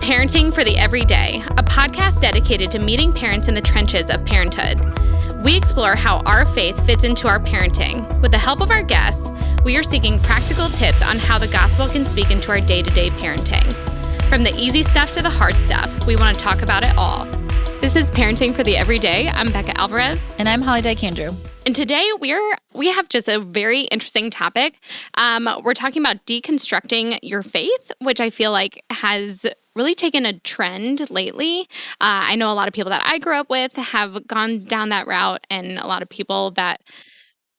Parenting for the Everyday, a podcast dedicated to meeting parents in the trenches of parenthood. We explore how our faith fits into our parenting. With the help of our guests, we are seeking practical tips on how the gospel can speak into our day-to-day parenting. From the easy stuff to the hard stuff, we want to talk about it all. This is Parenting for the Everyday. I'm Becca Alvarez. And I'm Holly Dyke-Andrew. And today we have just a very interesting topic. We're talking about deconstructing your faith, which I feel like has really taken a trend lately. I know a lot of people that I grew up with have gone down that route, and a lot of people that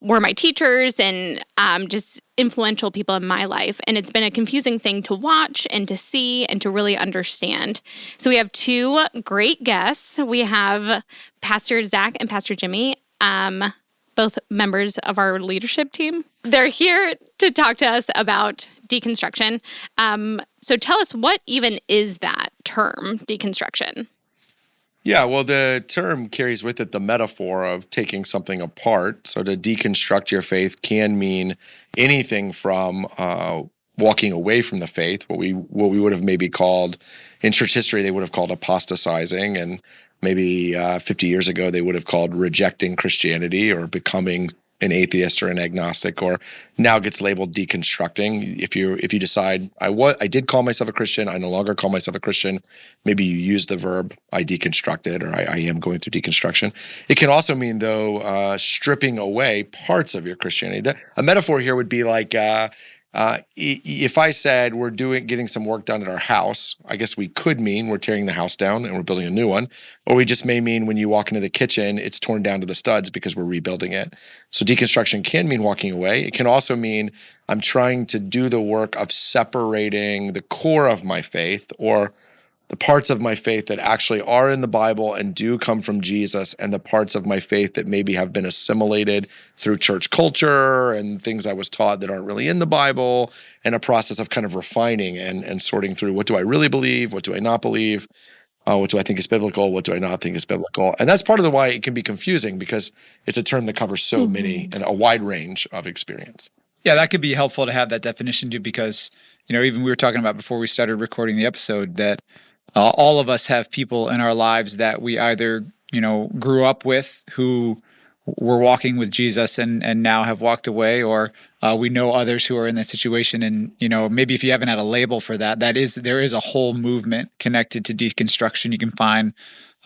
were my teachers and just influential people in my life. And it's been a confusing thing to watch and to see and to really understand. So we have two great guests. We have Pastor Zach and Pastor Jimmy, both members of our leadership team. They're here to talk to us about deconstruction. So tell us, what even is that term, deconstruction? Yeah, well, the term carries with it the metaphor of taking something apart. So to deconstruct your faith can mean anything from walking away from the faith, what we would have maybe called, in church history, they would have called apostatizing, and maybe 50 years ago, they would have called rejecting Christianity or becoming an atheist or an agnostic, or now gets labeled deconstructing. If you decide, I did call myself a Christian, I no longer call myself a Christian, maybe you use the verb, I deconstructed, or I am going through deconstruction. It can also mean, though, stripping away parts of your Christianity. A metaphor here would be like, if I said we're getting some work done at our house, I guess we could mean we're tearing the house down and we're building a new one. Or we just may mean when you walk into the kitchen, it's torn down to the studs because we're rebuilding it. So deconstruction can mean walking away. It can also mean I'm trying to do the work of separating the core of my faith, or the parts of my faith that actually are in the Bible and do come from Jesus, and the parts of my faith that maybe have been assimilated through church culture and things I was taught that aren't really in the Bible, and a process of kind of refining and sorting through, what do I really believe? What do I not believe? What do I think is biblical? What do I not think is biblical? And that's part of the why it can be confusing, because it's a term that covers so many and a wide range of experience. Yeah, that could be helpful to have that definition too, because, even we were talking about before we started recording the episode that all of us have people in our lives that we either, grew up with who were walking with Jesus and now have walked away, or we know others who are in that situation. And, maybe if you haven't had a label for that, there is a whole movement connected to deconstruction. You can find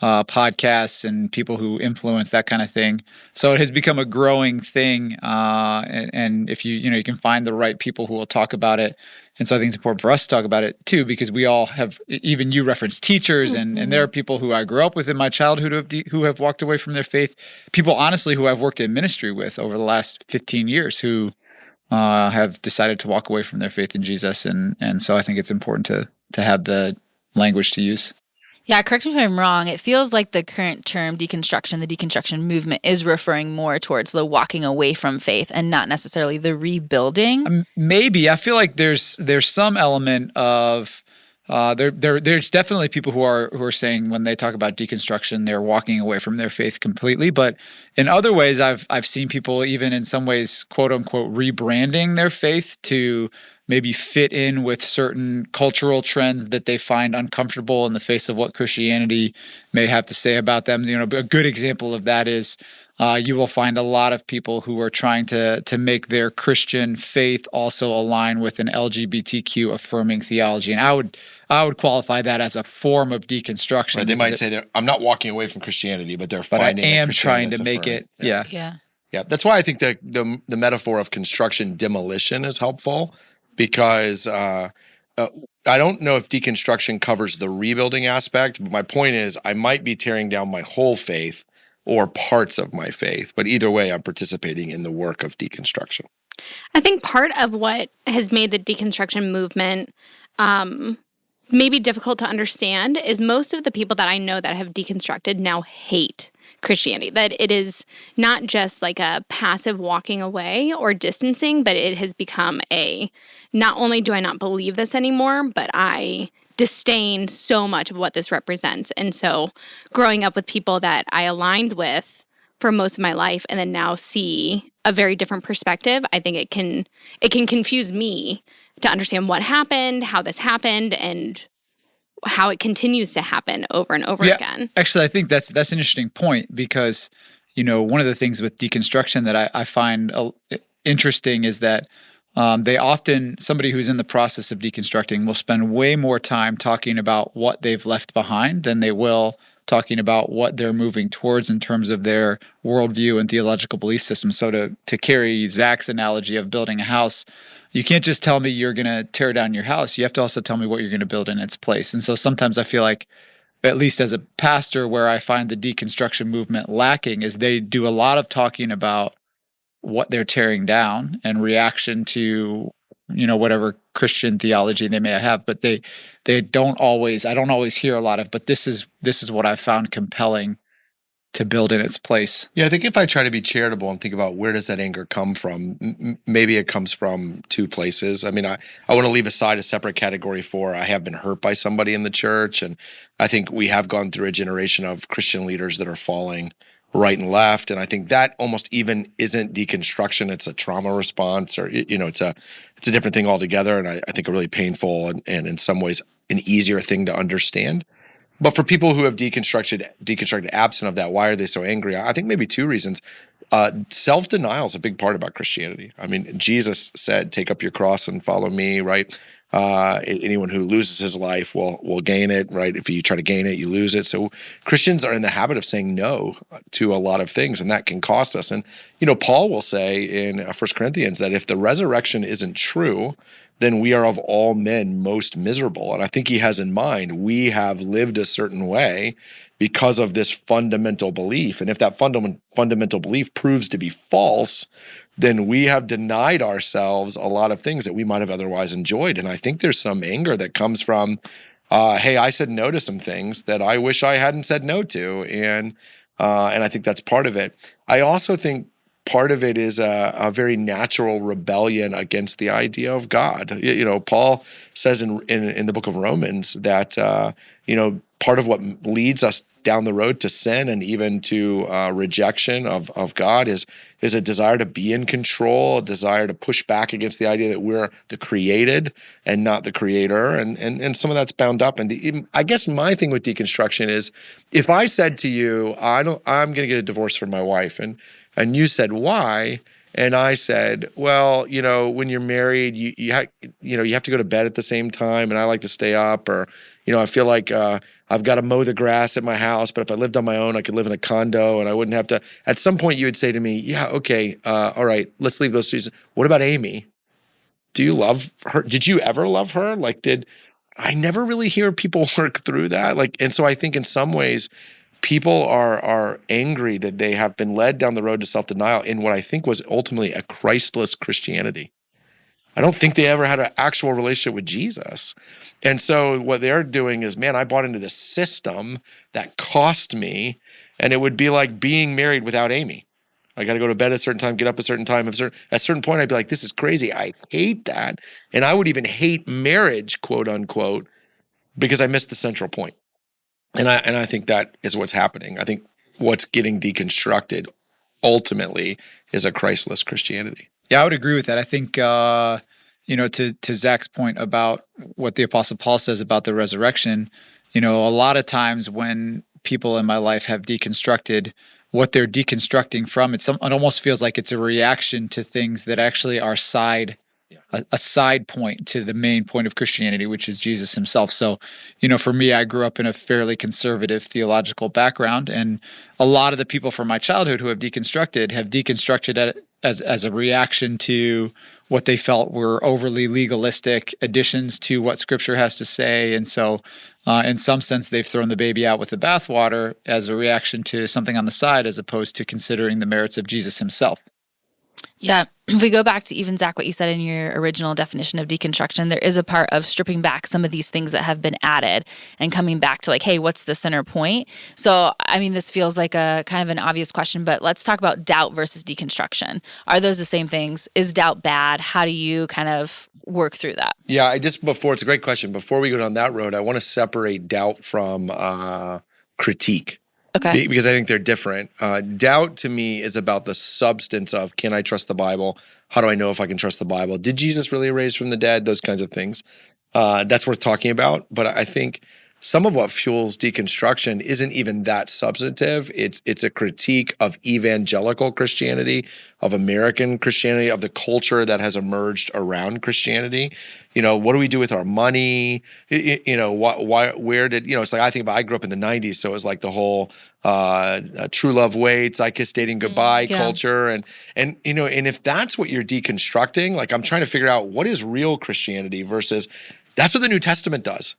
podcasts and people who influence that kind of thing. So it has become a growing thing. And if you can find the right people who will talk about it. And so I think it's important for us to talk about it too, because we all have, even you referenced teachers, and there are people who I grew up with in my childhood who have walked away from their faith. People, honestly, who I've worked in ministry with over the last 15 years who have decided to walk away from their faith in Jesus. And so I think it's important to have the language to use. Yeah, correct me if I'm wrong. It feels like the current term deconstruction, the deconstruction movement, is referring more towards the walking away from faith and not necessarily the rebuilding. Maybe. I feel like there's some element of there's definitely people who are saying when they talk about deconstruction, they're walking away from their faith completely. But in other ways, I've seen people even in some ways, quote unquote, rebranding their faith to maybe fit in with certain cultural trends that they find uncomfortable in the face of what Christianity may have to say about them. A good example of that is you will find a lot of people who are trying to make their Christian faith also align with an LGBTQ affirming theology. And I would qualify that as a form of deconstruction. Right, they might say I'm not walking away from Christianity, but they're finding. But I am trying to make it. Yeah. Yeah. That's why I think that the metaphor of construction demolition is helpful. Because I don't know if deconstruction covers the rebuilding aspect, but my point is I might be tearing down my whole faith or parts of my faith, but either way, I'm participating in the work of deconstruction. I think part of what has made the deconstruction movement maybe difficult to understand is most of the people that I know that have deconstructed now hate Christianity, that it is not just like a passive walking away or distancing, but it has become not only do I not believe this anymore, but I disdain so much of what this represents. And so growing up with people that I aligned with for most of my life and then now see a very different perspective, I think it can confuse me to understand what happened, how this happened, and how it continues to happen over and over again. Actually, I think that's an interesting point because, one of the things with deconstruction that I find interesting is that somebody who's in the process of deconstructing will spend way more time talking about what they've left behind than they will talking about what they're moving towards in terms of their worldview and theological belief system. So to carry Zach's analogy of building a house, you can't just tell me you're going to tear down your house. You have to also tell me what you're going to build in its place. And so sometimes I feel like, at least as a pastor, where I find the deconstruction movement lacking is they do a lot of talking about what they're tearing down and reaction to, whatever Christian theology they may have, but I don't always hear a lot of, but this is what I found compelling to build in its place. Yeah, I think if I try to be charitable and think about where does that anger come from, maybe it comes from two places. I mean, I want to leave aside a separate category for I have been hurt by somebody in the church, and I think we have gone through a generation of Christian leaders that are falling right and left, and I think that almost even isn't deconstruction; it's a trauma response, or it's a different thing altogether, and I think a really painful and in some ways an easier thing to understand. But for people who have deconstructed absent of that, why are they so angry? I think maybe two reasons. Self-denial is a big part about Christianity. I mean, Jesus said, take up your cross and follow me, right? Anyone who loses his life will gain it, right? If you try to gain it, you lose it. So Christians are in the habit of saying no to a lot of things, and that can cost us. And, Paul will say in 1 Corinthians that if the resurrection isn't true, then we are of all men most miserable. And I think he has in mind, we have lived a certain way because of this fundamental belief. And if that fundamental belief proves to be false, then we have denied ourselves a lot of things that we might have otherwise enjoyed. And I think there's some anger that comes from, hey, I said no to some things that I wish I hadn't said no to. And I think that's part of it. I also think part of it is a very natural rebellion against the idea of God. Paul says in the book of Romans that, part of what leads us down the road to sin and even to rejection of God is a desire to be in control, a desire to push back against the idea that we're the created and not the creator. And some of that's bound up. And I guess my thing with deconstruction is if I said to you, I'm going to get a divorce from my wife, and you said, why? And I said, well, when you're married, you have to go to bed at the same time, and I like to stay up, or, I feel like I've got to mow the grass at my house, but if I lived on my own, I could live in a condo, and I wouldn't have to. At some point, you would say to me, yeah, okay, all right, let's leave those two. What about Amy? Do you love her? Did you ever love her? I never really hear people work through that. And so I think in some ways, people are angry that they have been led down the road to self-denial in what I think was ultimately a Christless Christianity. I don't think they ever had an actual relationship with Jesus. And so what they're doing is, man, I bought into this system that cost me, and it would be like being married without Amy. I got to go to bed at a certain time, get up at a certain time. At a certain point, I'd be like, this is crazy. I hate that. And I would even hate marriage, quote unquote, because I missed the central point. And I think that is what's happening. I think what's getting deconstructed ultimately is a Christless Christianity. Yeah, I would agree with that. I think, to Zach's point about what the Apostle Paul says about the resurrection, a lot of times when people in my life have deconstructed, what they're deconstructing from, it almost feels like it's a reaction to things that actually are a side point to the main point of Christianity, which is Jesus himself. So, for me, I grew up in a fairly conservative theological background, and a lot of the people from my childhood who have deconstructed it as a reaction to what they felt were overly legalistic additions to what Scripture has to say. And so, in some sense, they've thrown the baby out with the bathwater as a reaction to something on the side, as opposed to considering the merits of Jesus himself. Yeah. If we go back to even, Zach, what you said in your original definition of deconstruction, there is a part of stripping back some of these things that have been added and coming back to hey, what's the center point? So, I mean, this feels like a kind of an obvious question, but let's talk about doubt versus deconstruction. Are those the same things? Is doubt bad? How do you kind of work through that? Yeah, it's a great question. Before we go down that road, I want to separate doubt from critique. Okay. Because I think they're different. Doubt to me is about the substance of, can I trust the Bible? How do I know if I can trust the Bible? Did Jesus really raise from the dead? Those kinds of things. That's worth talking about. But I think some of what fuels deconstruction isn't even that substantive. It's a critique of evangelical Christianity, of American Christianity, of the culture that has emerged around Christianity. What do we do with our money? Where did, it's like, I grew up in the 90s, so it was like the whole true love waits, I kiss dating goodbye culture. And if that's what you're deconstructing, like I'm trying to figure out what is real Christianity versus that's what the New Testament does.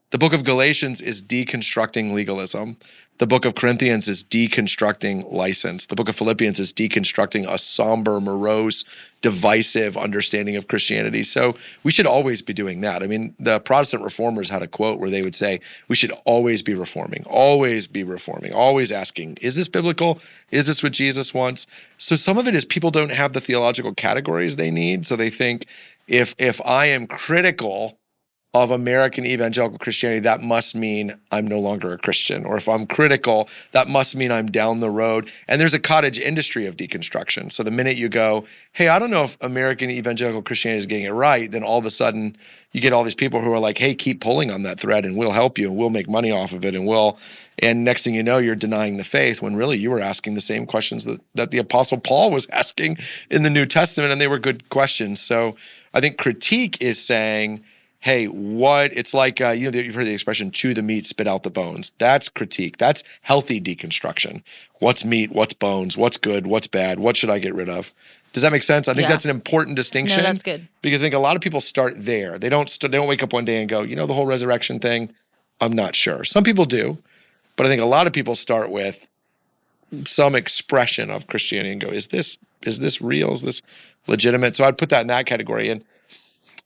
The book of Galatians is deconstructing legalism. The book of Corinthians is deconstructing license. The book of Philippians is deconstructing a somber, morose, divisive understanding of Christianity. So we should always be doing that. I mean, the Protestant reformers had a quote where they would say, we should always be reforming, always asking, is this biblical? Is this what Jesus wants? So some of it is people don't have the theological categories they need. So they think if I am critical of American evangelical Christianity, that must mean I'm no longer a Christian. Or if I'm critical, that must mean I'm down the road. And there's a cottage industry of deconstruction. So the minute you go, hey, I don't know if American evangelical Christianity is getting it right, then all of a sudden you get all these people who are like, hey, keep pulling on that thread and we'll help you and we'll make money off of it and next thing you know, you're denying the faith when really you were asking the same questions that the Apostle Paul was asking in the New Testament, and they were good questions. So I think critique is saying, hey, it's like, you've heard the expression, chew the meat, spit out the bones. That's critique. That's healthy deconstruction. What's meat? What's bones? What's good? What's bad? What should I get rid of? Does that make sense? I think that's an important distinction. No, that's good. Because I think a lot of people start there. They don't wake up one day and go, the whole resurrection thing, I'm not sure. Some people do, but I think a lot of people start with some expression of Christianity and go, is this real? Is this legitimate? So I'd put that in that category. And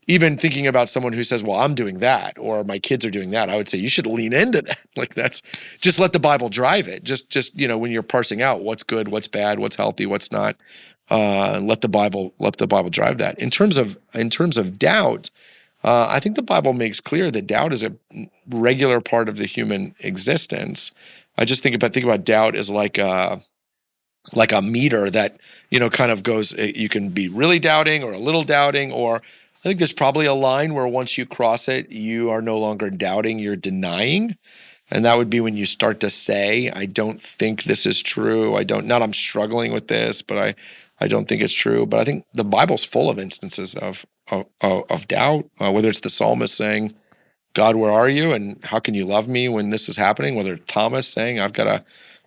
even thinking about someone who says, well, I'm doing that, or my kids are doing that, I would say you should lean into that. Like just let the Bible drive it. Just when you're parsing out what's good, what's bad, what's healthy, what's not, let the Bible drive that. In terms of doubt, I think the Bible makes clear that doubt is a regular part of the human existence. I just think about doubt as like a meter that, kind of goes, you can be really doubting or a little doubting, or I think there's probably a line where once you cross it, you are no longer doubting, you're denying. And that would be when you start to say, I don't think this is true. I'm struggling with this, but I don't think it's true. But I think the Bible's full of instances of doubt, whether it's the psalmist saying, God, where are you? And how can you love me when this is happening? Whether Thomas saying, I've got to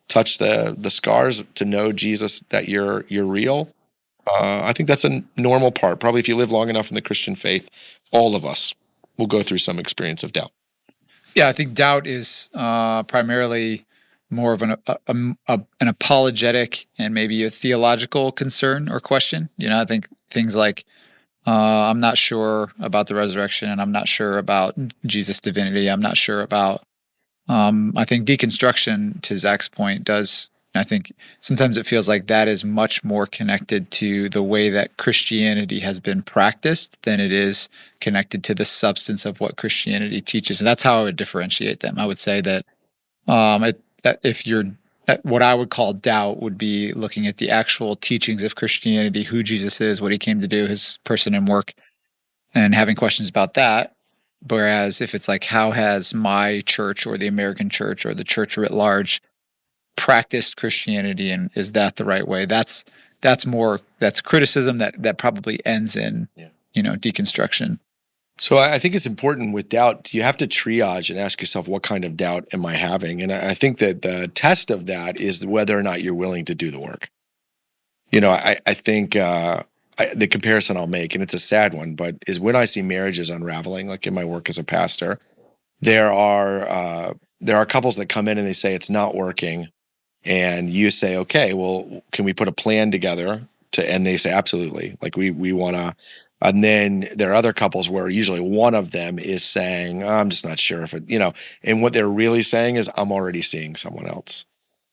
touch the scars to know, Jesus, that you're real. I think that's a normal part. Probably if you live long enough in the Christian faith, all of us will go through some experience of doubt. Yeah, I think doubt is primarily more of an apologetic and maybe a theological concern or question. I think things like, I'm not sure about the resurrection, and I'm not sure about Jesus' divinity. I'm not sure about, I think deconstruction, to Zach's point, does, I think sometimes it feels like that is much more connected to the way that Christianity has been practiced than it is connected to the substance of what Christianity teaches. And that's how I would differentiate them. I would say that if you're what I would call doubt would be looking at the actual teachings of Christianity, who Jesus is, what he came to do, his person and work, and having questions about that. Whereas if it's like, how has my church or the American church or the church writ large practiced Christianity, and is that the right way? That's criticism that probably ends in deconstruction. So I think it's important with doubt, you have to triage and ask yourself, what kind of doubt am I having? And I think that the test of that is whether or not you're willing to do the work. I think the comparison I'll make, and it's a sad one, but is when I see marriages unraveling, like in my work as a pastor, there are couples that come in and they say it's not working. And you say, okay, well, can we put a plan together and they say, absolutely. Like we want to, and then there are other couples where usually one of them is saying, I'm just not sure if it, and what they're really saying is, I'm already seeing someone else.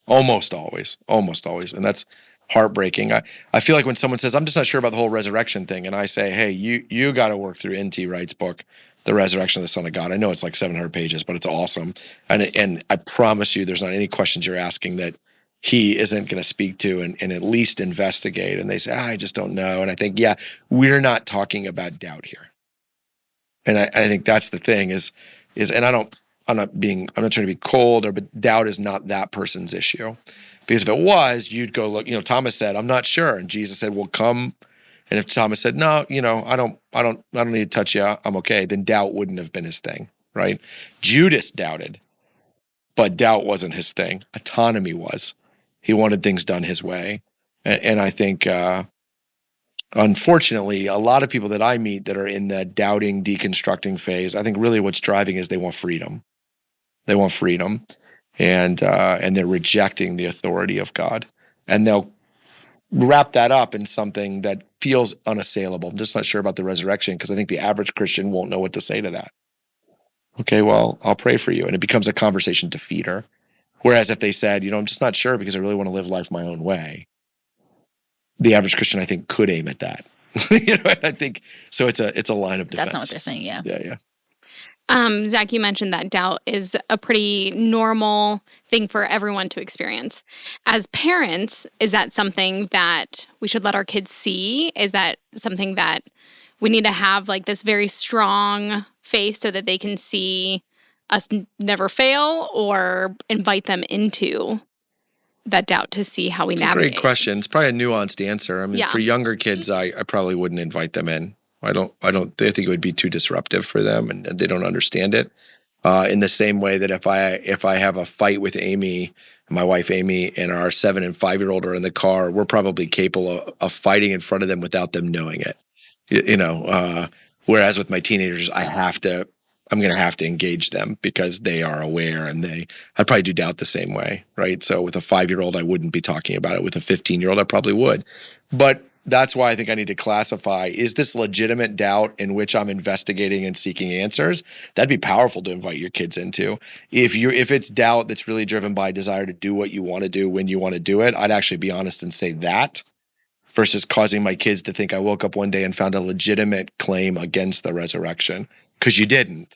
Almost always. And that's heartbreaking. I feel like when someone says, I'm just not sure about the whole resurrection thing. And I say, hey, you got to work through N.T. Wright's book, The Resurrection of the Son of God. I know it's like 700 pages, but it's awesome. And I promise you, there's not any questions you're asking that he isn't going to speak to and at least investigate. And they say, I just don't know. And I think, yeah, we're not talking about doubt here. And I think that's the thing is, and I don't I'm not trying to be cold, but doubt is not that person's issue. Because if it was, you'd go look, Thomas said, I'm not sure. And Jesus said, well, come. And if Thomas said, no, I don't need to touch you, I'm okay, then doubt wouldn't have been his thing, right? Judas doubted, but doubt wasn't his thing. Autonomy was. He wanted things done his way. And I think, unfortunately, a lot of people that I meet that are in the doubting, deconstructing phase, I think really what's driving is they want freedom. They want freedom. And they're rejecting the authority of God. And they'll wrap that up in something that feels unassailable. I'm just not sure about the resurrection because I think the average Christian won't know what to say to that. Okay, well, I'll pray for you. And it becomes a conversation defeater. Whereas if they said, I'm just not sure because I really want to live life my own way, the average Christian, I think, could aim at that. I think so. It's a line of defense. That's not what they're saying. Yeah. Yeah. Zach, you mentioned that doubt is a pretty normal thing for everyone to experience. As parents, is that something that we should let our kids see? Is that something that we need to have like this very strong faith so that they can see us never fail, or invite them into that doubt to see how we navigate? Great question. It's probably a nuanced answer. I mean, for younger kids, I probably wouldn't invite them in. I think it would be too disruptive for them and they don't understand it. In the same way that if I have a fight with Amy, my wife Amy, and our 7 and 5-year-old are in the car, we're probably capable of fighting in front of them without them knowing it. Whereas with my teenagers, I'm going to have to engage them because they are aware and I'd probably do doubt the same way, right? So with a 5-year-old, I wouldn't be talking about it. With a 15-year-old, I probably would. But that's why I think I need to classify, is this legitimate doubt in which I'm investigating and seeking answers? That'd be powerful to invite your kids into. If it's doubt that's really driven by desire to do what you want to do when you want to do it, I'd actually be honest and say that, versus causing my kids to think I woke up one day and found a legitimate claim against the resurrection, because you didn't.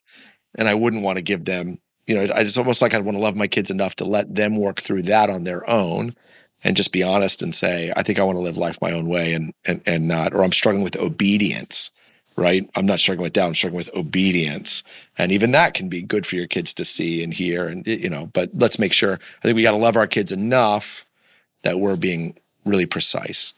And I wouldn't want to give them, it's almost like I'd want to love my kids enough to let them work through that on their own and just be honest and say, I think I want to live life my own way and not, or I'm struggling with obedience, right? I'm not struggling with doubt, I'm struggling with obedience. And even that can be good for your kids to see and hear, and but let's make sure, I think we got to love our kids enough that we're being really precise.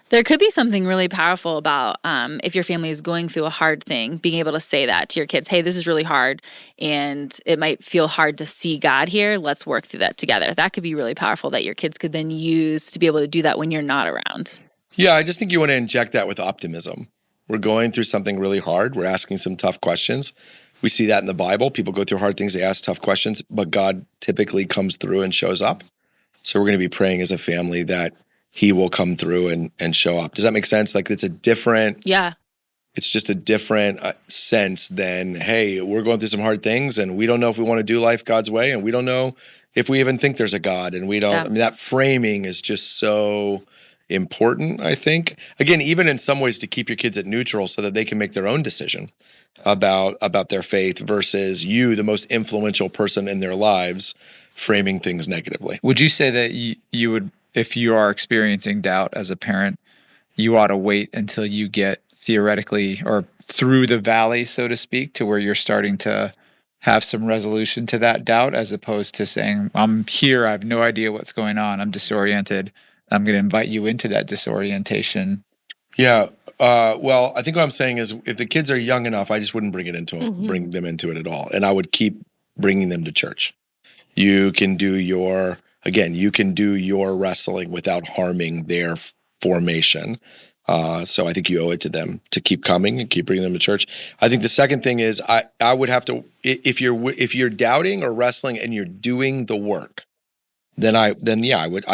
There could be something really powerful about if your family is going through a hard thing, being able to say that to your kids, hey, this is really hard and it might feel hard to see God here. Let's work through that together. That could be really powerful that your kids could then use to be able to do that when you're not around. Yeah, I just think you want to inject that with optimism. We're going through something really hard. We're asking some tough questions. We see that in the Bible. People go through hard things, they ask tough questions, but God typically comes through and shows up. So we're going to be praying as a family that He will come through and show up. Does that make sense? Like it's just a different sense than, hey, we're going through some hard things and we don't know if we want to do life God's way and we don't know if we even think there's a God and we don't, I mean, that framing is just so important, I think. Again, even in some ways to keep your kids at neutral so that they can make their own decision about their faith versus you, the most influential person in their lives, framing things negatively. Would you say that you would, if you are experiencing doubt as a parent, you ought to wait until you get theoretically or through the valley, so to speak, to where you're starting to have some resolution to that doubt, as opposed to saying, I'm here, I have no idea what's going on, I'm disoriented, I'm going to invite you into that disorientation? Yeah. Well, I think what I'm saying is if the kids are young enough, I just wouldn't bring them into it at all. And I would keep bringing them to church. You can do your wrestling without harming their formation. So I think you owe it to them to keep coming and keep bringing them to church. I think the second thing is I would have to, if you're doubting or wrestling and you're doing the work, I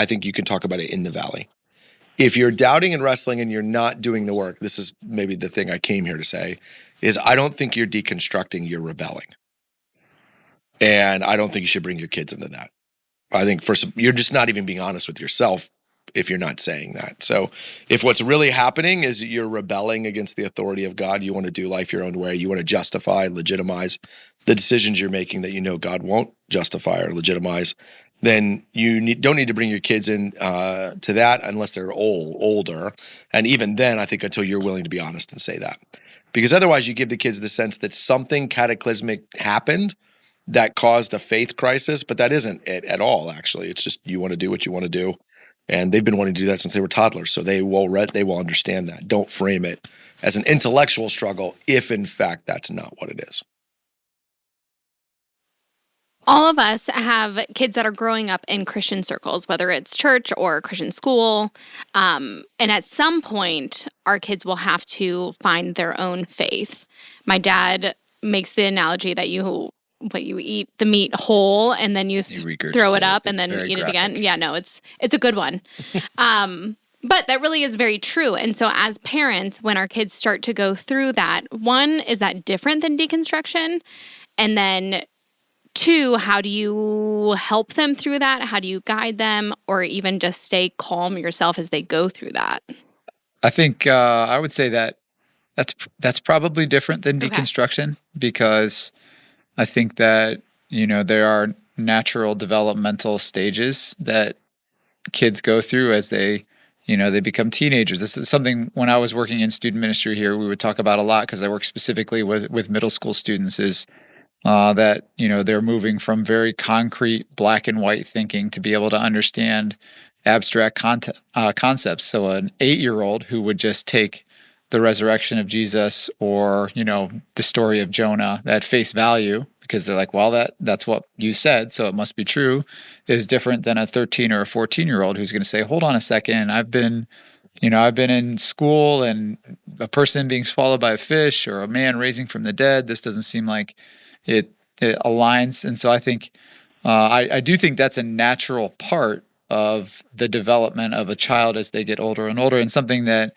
think you can talk about it in the valley. If you're doubting and wrestling and you're not doing the work, this is maybe the thing I came here to say, is I don't think you're deconstructing, you're rebelling. And I don't think you should bring your kids into that. I think you're just not even being honest with yourself if you're not saying that. So if what's really happening is you're rebelling against the authority of God, you want to do life your own way, you want to justify, legitimize the decisions you're making that you know God won't justify or legitimize, then you don't need to bring your kids in to that unless they're older. And even then, I think until you're willing to be honest and say that. Because otherwise you give the kids the sense that something cataclysmic happened that caused a faith crisis, but that isn't it at all, actually. It's just you want to do what you want to do. And they've been wanting to do that since they were toddlers, so they will understand that. Don't frame it as an intellectual struggle if, in fact, that's not what it is. All of us have kids that are growing up in Christian circles, whether it's church or Christian school. And at some point, our kids will have to find their own faith. My dad makes the analogy that you eat the meat whole and then you throw it up and then eat it again. Yeah, no, it's a good one. But that really is very true. And so as parents, when our kids start to go through that, one, is that different than deconstruction? And then two, how do you help them through that? How do you guide them, or even just stay calm yourself as they go through that? I think I would say that's probably different than deconstruction, because I think that, there are natural developmental stages that kids go through as they become teenagers. This is something when I was working in student ministry here, we would talk about a lot, because I work specifically with middle school students, is that they're moving from very concrete black and white thinking to be able to understand abstract concepts. So an 8-year-old who would just take the resurrection of Jesus or the story of Jonah at face value, because they're like, well, that's what you said, so it must be true, is different than a 13 or a 14-year-old who's going to say, hold on a second, I've been in school and a person being swallowed by a fish or a man raising from the dead. This doesn't seem like it aligns. And so I think I do think that's a natural part of the development of a child as they get older and older, and something that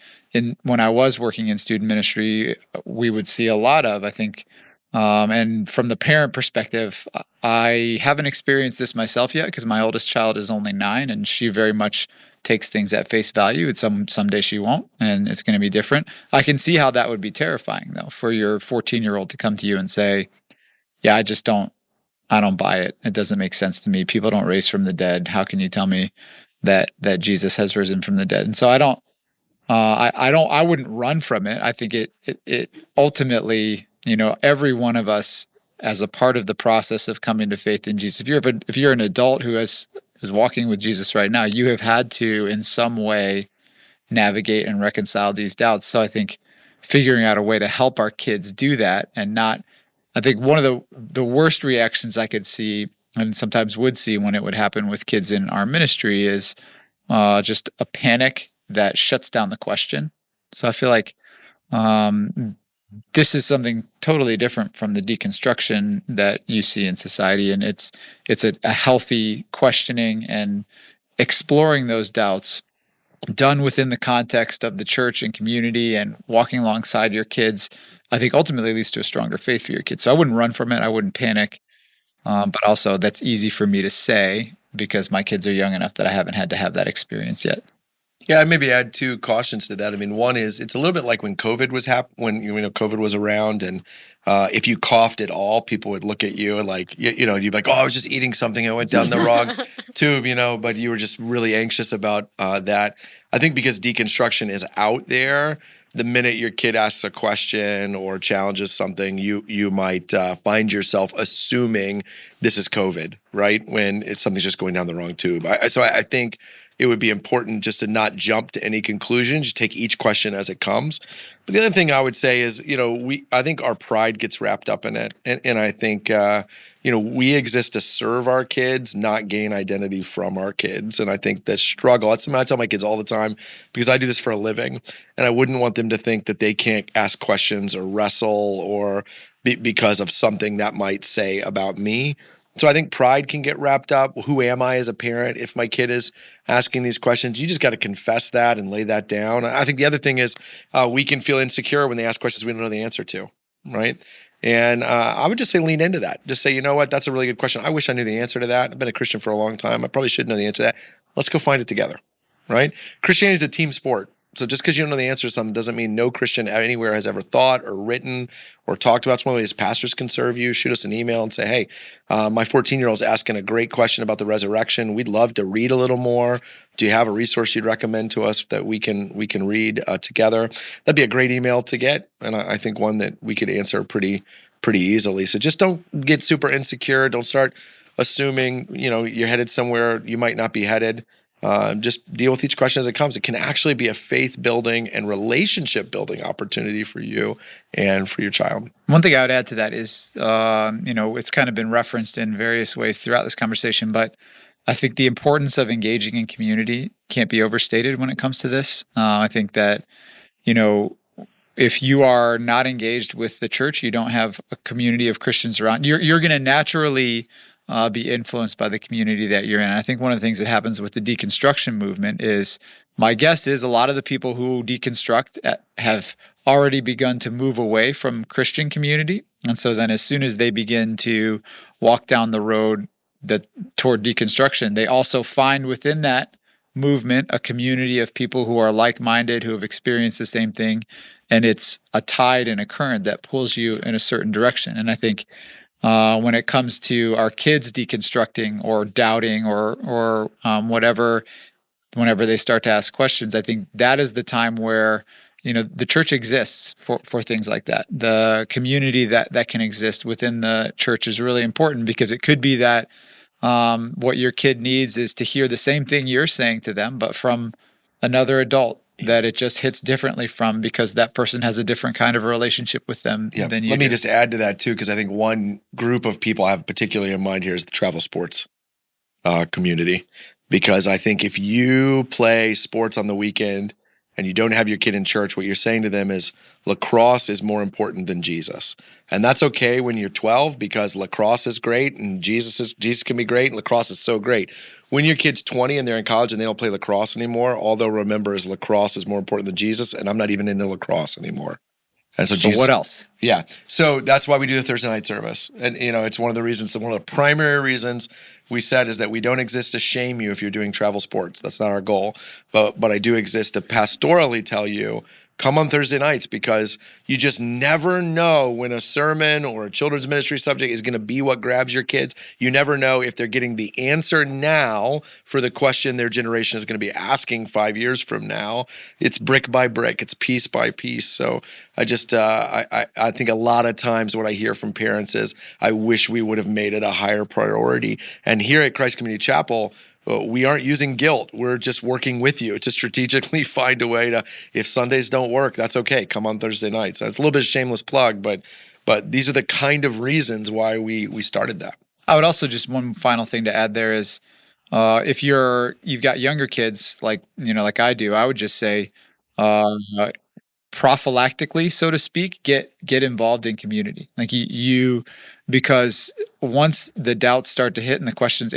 when I was working in student ministry, we would see a lot of, I think. And from the parent perspective, I haven't experienced this myself yet, because my oldest child is only 9, and she very much takes things at face value. Someday she won't, and it's going to be different. I can see how that would be terrifying, though, for your 14-year-old to come to you and say, yeah, I don't buy it. It doesn't make sense to me. People don't raise from the dead. How can you tell me that Jesus has risen from the dead? And so I wouldn't run from it. I think it ultimately, every one of us, as a part of the process of coming to faith in Jesus, if you're an adult who is walking with Jesus right now, you have had to in some way navigate and reconcile these doubts. So I think figuring out a way to help our kids do that, and not, I think one of the worst reactions I could see, and sometimes would see when it would happen with kids in our ministry, is just a panic that shuts down the question. So I feel like this is something totally different from the deconstruction that you see in society, and it's a healthy questioning and exploring those doubts done within the context of the church and community, and walking alongside your kids, I think ultimately leads to a stronger faith for your kids. So I wouldn't run from it. I wouldn't panic. But also that's easy for me to say because my kids are young enough that I haven't had to have that experience yet. Yeah, I'd maybe add 2 cautions to that. I mean, one is it's a little bit like when COVID was COVID was around, and if you coughed at all, people would look at you and you'd be like, oh, I was just eating something, I went down the wrong tube, but you were just really anxious about that. I think because deconstruction is out there, the minute your kid asks a question or challenges something, you might find yourself assuming this is COVID, right? When something's just going down the wrong tube. So I think it would be important just to not jump to any conclusions, just take each question as it comes. But the other thing I would say is, I think our pride gets wrapped up in it. And I think, we exist to serve our kids, not gain identity from our kids. And I think the struggle, that's something I tell my kids all the time, because I do this for a living. And I wouldn't want them to think that they can't ask questions or wrestle or because of something that might say about me. So I think pride can get wrapped up. Who am I as a parent? If my kid is asking these questions, you just got to confess that and lay that down. I think the other thing is we can feel insecure when they ask questions we don't know the answer to, right? And I would just say lean into that. Just say, you know what, that's a really good question. I wish I knew the answer to that. I've been a Christian for a long time. I probably should know the answer to that. Let's go find it together, right? Christianity is a team sport. So just because you don't know the answer to something doesn't mean no Christian anywhere has ever thought or written or talked about. It's one of the ways pastors can serve you. Shoot us an email and say, hey, my 14-year-old's asking a great question about the resurrection. We'd love to read a little more. Do you have a resource you'd recommend to us that we can read together? That'd be a great email to get, and I think one that we could answer pretty pretty easily. So just don't get super insecure. Don't start assuming, you're headed somewhere you might not be headed. Just deal with each question as it comes. It can actually be a faith building and relationship building opportunity for you and for your child. One thing I would add to that is, it's kind of been referenced in various ways throughout this conversation, but I think the importance of engaging in community can't be overstated when it comes to this. I think that, if you are not engaged with the church, you don't have a community of Christians around, you're going to naturally be influenced by the community that you're in. I think one of the things that happens with the deconstruction movement is, my guess is a lot of the people who deconstruct have already begun to move away from Christian community. And so then as soon as they begin to walk down the road toward deconstruction, they also find within that movement a community of people who are like-minded, who have experienced the same thing. And it's a tide and a current that pulls you in a certain direction. And I think when it comes to our kids deconstructing or doubting or whatever, whenever they start to ask questions, I think that is the time where the church exists for things like that. The community that can exist within the church is really important, because it could be that what your kid needs is to hear the same thing you're saying to them, but from another adult that it just hits differently from, because that person has a different kind of a relationship with them than you do. Let me just add to that too, because I think one group of people I have particularly in mind here is the travel sports community. Because I think if you play sports on the weekend and you don't have your kid in church, what you're saying to them is lacrosse is more important than Jesus. And that's okay when you're 12, because lacrosse is great and Jesus can be great and lacrosse is so great. When your kid's 20 and they're in college and they don't play lacrosse anymore, all they'll remember is lacrosse is more important than Jesus, and I'm not even into lacrosse anymore. And so Jesus, what else? Yeah. So that's why we do the Thursday night service. And, it's one of the primary reasons we said is that we don't exist to shame you if you're doing travel sports. That's not our goal. But I do exist to pastorally tell you, come on Thursday nights, because you just never know when a sermon or a children's ministry subject is going to be what grabs your kids. You never know if they're getting the answer now for the question their generation is going to be asking 5 years from now. It's brick by brick. It's piece by piece. So I just, I think a lot of times what I hear from parents is, I wish we would have made it a higher priority. And here at Christ Community Chapel, we aren't using guilt. We're just working with you to strategically find a way to, if Sundays don't work, that's okay. Come on Thursday nights. So it's a little bit of a shameless plug, but these are the kind of reasons why we started that. I would also just, one final thing to add there is, if you've got younger kids like I do, I would just say, prophylactically, so to speak, get involved in community. Like because once the doubts start to hit and the questions,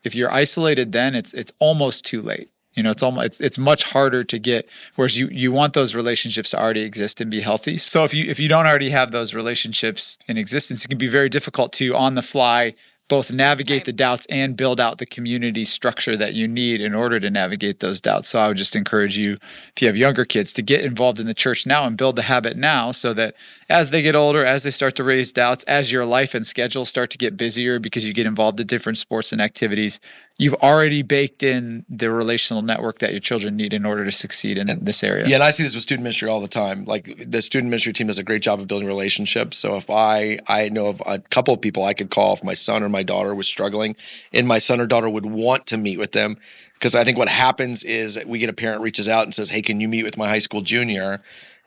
if you're isolated, then it's almost too late. It's much harder to get, whereas you want those relationships to already exist and be healthy. So if you don't already have those relationships in existence, it can be very difficult to, on the fly, both navigate the doubts and build out the community structure that you need in order to navigate those doubts. So I would just encourage you, if you have younger kids, to get involved in the church now and build the habit now, so that as they get older, as they start to raise doubts, as your life and schedule start to get busier because you get involved in different sports and activities, you've already baked in the relational network that your children need in order to succeed in this area. Yeah, and I see this with student ministry all the time. Like, the student ministry team does a great job of building relationships. So if I know of a couple of people I could call if my son or my daughter was struggling, and my son or daughter would want to meet with them, because I think what happens is we get a parent reaches out and says, hey, can you meet with my high school junior?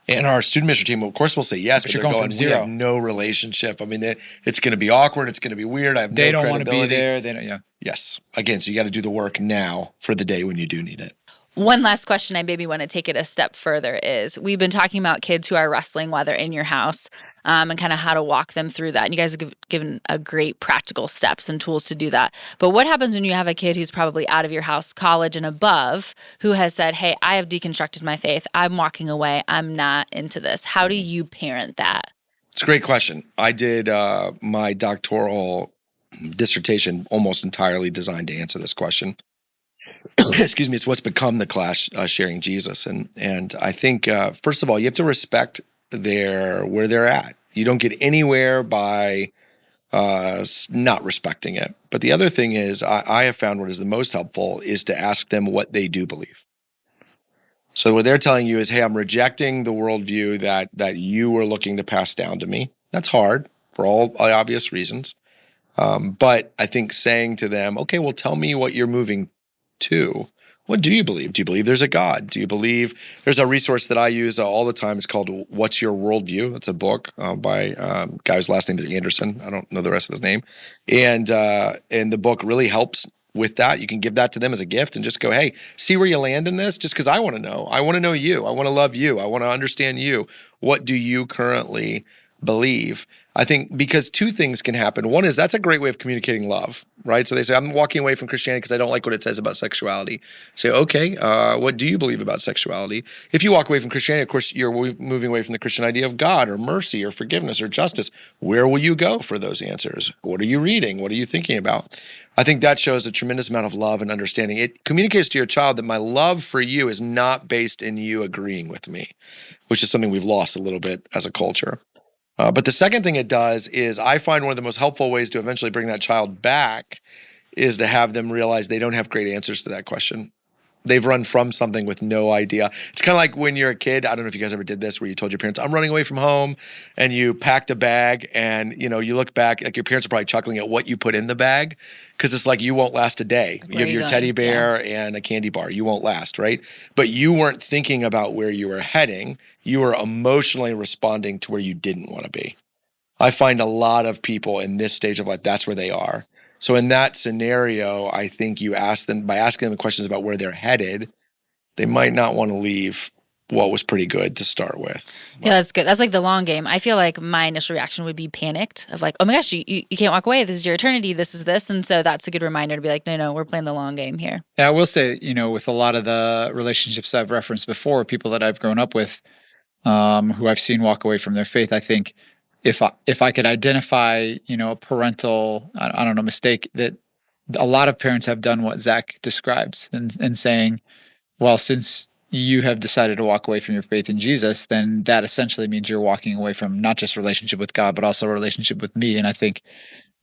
And our student ministry team, of course, will say yes, but you're they're going going, from we zero. have no relationship. I mean, it's going to be awkward. It's going to be weird. I have They no don't want to be credibility. there. They don't. Yeah. Yes. Again, so you got to do the work now for the day when you do need it. One last question I maybe want to take it a step further is, we've been talking about kids who are wrestling while they're in your house, and kind of how to walk them through that. And you guys have given a great practical steps and tools to do that. But what happens when you have a kid who's probably out of your house, college and above, who has said, hey, I have deconstructed my faith. I'm walking away. I'm not into this. How do you parent that? It's a great question. I did my doctoral dissertation almost entirely designed to answer this question. Excuse me. It's what's become the class, Sharing Jesus. And I think, first of all, you have to respect where they're at. You don't get anywhere by not respecting it. But the other thing is, I have found what is the most helpful is to ask them what they do believe. So what they're telling you is, hey, I'm rejecting the worldview that you were looking to pass down to me. That's hard for all obvious reasons. But I think saying to them, okay, well, tell me what you're moving to. What do you believe? Do you believe there's a God? Do you believe there's a resource that I use all the time? It's called What's Your Worldview? It's a book by a guy whose last name is Anderson. I don't know the rest of his name. And the book really helps with that. You can give that to them as a gift and just go, hey, see where you land in this, just because I want to know. I want to know you. I want to love you. I want to understand you. What do you currently believe? I think because two things can happen. One is that's a great way of communicating love, right? So they say, I'm walking away from Christianity because I don't like what it says about sexuality. Say, okay, what do you believe about sexuality? If you walk away from Christianity, of course, you're moving away from the Christian idea of God or mercy or forgiveness or justice. Where will you go for those answers? What are you reading? What are you thinking about? I think that shows a tremendous amount of love and understanding. It communicates to your child that my love for you is not based in you agreeing with me, which is something we've lost a little bit as a culture. But the second thing it does is I find one of the most helpful ways to eventually bring that child back is to have them realize they don't have great answers to that question. They've run from something with no idea. It's kind of like when you're a kid. I don't know if you guys ever did this where you told your parents, I'm running away from home, and you packed a bag and, you look back, like your parents are probably chuckling at what you put in the bag because it's like you won't last a day. You have your teddy bear and a candy bar. You won't last, right? But you weren't thinking about where you were heading. You were emotionally responding to where you didn't want to be. I find a lot of people in this stage of life, that's where they are. So in that scenario, I think you ask them, by asking them questions about where they're headed, they might not want to leave what was pretty good to start with. Yeah, that's good. That's like the long game. I feel like my initial reaction would be panicked of like, oh my gosh, you can't walk away. This is your eternity. This is this. And so that's a good reminder to be like, no, we're playing the long game here. Yeah, I will say, with a lot of the relationships I've referenced before, people that I've grown up with, who I've seen walk away from their faith, I think if I could identify, a parental, I don't know, mistake, that a lot of parents have done what Zach describes and saying, well, since you have decided to walk away from your faith in Jesus, then that essentially means you're walking away from not just relationship with God, but also a relationship with me. And I think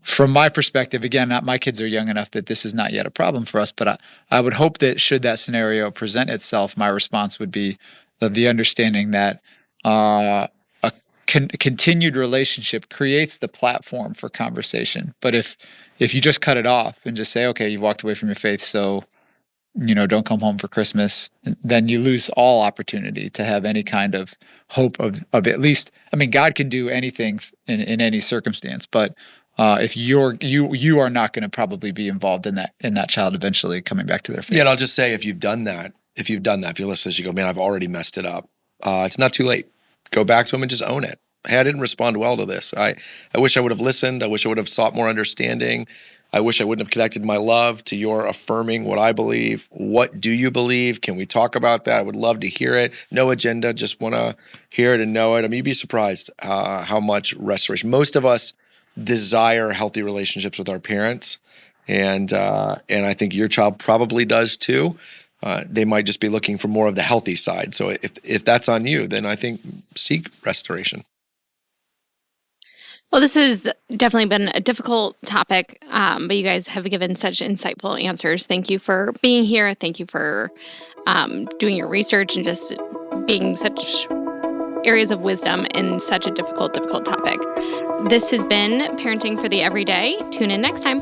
from my perspective, again, my kids are young enough that this is not yet a problem for us, but I would hope that should that scenario present itself, my response would be the understanding that continued relationship creates the platform for conversation. But if you just cut it off and just say, okay, you've walked away from your faith, so don't come home for Christmas, then you lose all opportunity to have any kind of hope of at least, God can do anything in any circumstance, but if you are not going to probably be involved in that child eventually coming back to their faith. Yeah, and I'll just say, if you're listening, you go, man, I've already messed it up. It's not too late. Go back to them and just own it. Hey, I didn't respond well to this. I wish I would have listened. I wish I would have sought more understanding. I wish I wouldn't have connected my love to your affirming what I believe. What do you believe? Can we talk about that? I would love to hear it. No agenda, just want to hear it and know it. You'd be surprised how much restoration. Most of us desire healthy relationships with our parents, and I think your child probably does too. They might just be looking for more of the healthy side. So if that's on you, then I think seek restoration. Well, this has definitely been a difficult topic, but you guys have given such insightful answers. Thank you for being here. Thank you for doing your research and just being such areas of wisdom in such a difficult topic. This has been Parenting for the Everyday. Tune in next time.